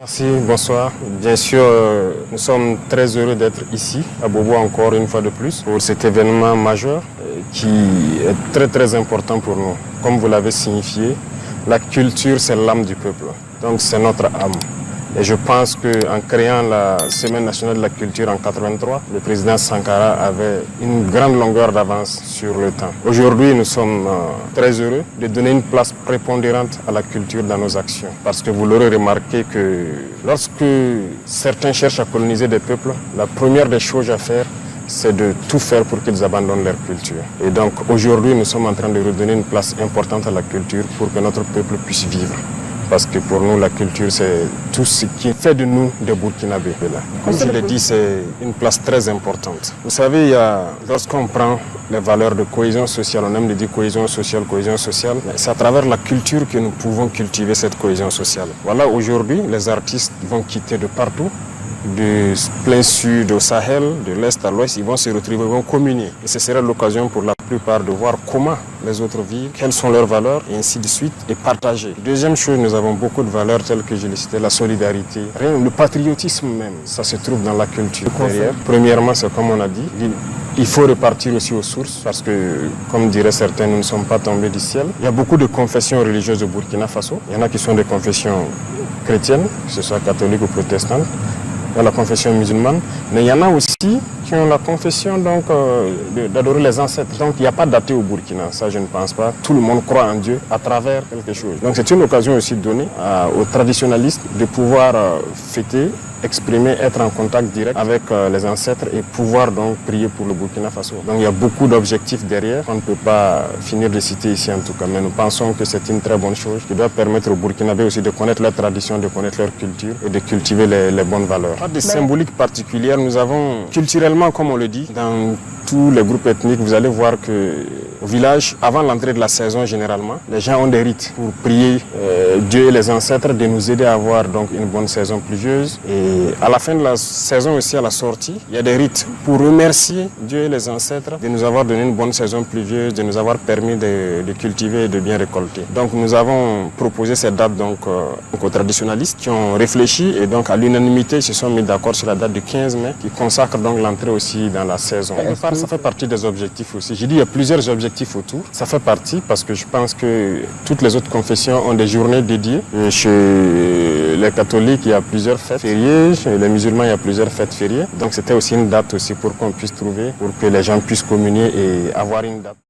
Merci, bonsoir. Bien sûr, nous sommes très heureux d'être ici, à Bobo encore une fois de plus, pour cet événement majeur qui est très important pour nous. Comme vous l'avez signifié, la culture c'est l'âme du peuple, donc c'est notre âme. Et je pense qu'en créant la Semaine nationale de la culture en 1983, le président Sankara avait une grande longueur d'avance sur le temps. Aujourd'hui, nous sommes très heureux de donner une place prépondérante à la culture dans nos actions. Parce que vous l'aurez remarqué que lorsque certains cherchent à coloniser des peuples, la première des choses à faire, c'est de tout faire pour qu'ils abandonnent leur culture. Et donc aujourd'hui, nous sommes en train de redonner une place importante à la culture pour que notre peuple puisse vivre. Parce que pour nous, la culture, c'est tout ce qui fait de nous des Burkinabés. Comme je l'ai dit, c'est une place très importante. Vous savez, lorsqu'on prend les valeurs de cohésion sociale, on aime de dire cohésion sociale, c'est à travers la culture que nous pouvons cultiver cette cohésion sociale. Voilà, aujourd'hui, les artistes vont quitter de partout, du plein sud au Sahel, de l'est à l'ouest, ils vont se retrouver, ils vont communier. Et ce sera l'occasion pour la plupart de voir comment les autres vivent, quelles sont leurs valeurs, et ainsi de suite, et partager. Deuxième chose, nous avons beaucoup de valeurs telles que je l'ai cité, la solidarité, le patriotisme même, ça se trouve dans la culture. Derrière. Premièrement, c'est comme on a dit, il faut repartir aussi aux sources parce que, comme diraient certains, nous ne sommes pas tombés du ciel. Il y a beaucoup de confessions religieuses au Burkina Faso. Il y en a qui sont des confessions chrétiennes, que ce soit catholiques ou protestantes. Il y a la confession musulmane, mais il y en a aussi qui ont la confession d'adorer les ancêtres. Donc il n'y a pas d'athée au Burkina, ça je ne pense pas. Tout le monde croit en Dieu à travers quelque chose. Donc c'est une occasion aussi donnée aux traditionalistes de pouvoir fêter, exprimer, être en contact direct avec les ancêtres et pouvoir donc prier pour le Burkina Faso. Donc il y a beaucoup d'objectifs derrière, on ne peut pas finir de citer ici en tout cas, mais nous pensons que c'est une très bonne chose qui doit permettre aux Burkinabés aussi de connaître leurs traditions, de connaître leur culture et de cultiver les bonnes valeurs. Pas de symbolique particulière, nous avons culturellement, comme on le dit, dans tous les groupes ethniques, vous allez voir qu'au village, avant l'entrée de la saison généralement, les gens ont des rites pour prier Dieu et les ancêtres de nous aider à avoir donc une bonne saison pluvieuse. Et à la fin de la saison aussi, à la sortie, il y a des rites pour remercier Dieu et les ancêtres de nous avoir donné une bonne saison pluvieuse, de nous avoir permis de cultiver et de bien récolter. Donc nous avons proposé cette date donc, aux traditionalistes qui ont réfléchi et donc à l'unanimité ils se sont mis d'accord sur la date du 15 mai qui consacre donc l'entrée aussi dans la saison. Ça fait partie des objectifs aussi. J'ai dit il y a plusieurs objectifs autour. Ça fait partie parce que je pense que toutes les autres confessions ont des journées dédiées. Chez les catholiques, il y a plusieurs fêtes fériées. Chez les musulmans, il y a plusieurs fêtes fériées. Donc c'était aussi une date aussi pour qu'on puisse trouver, pour que les gens puissent communier et avoir une date.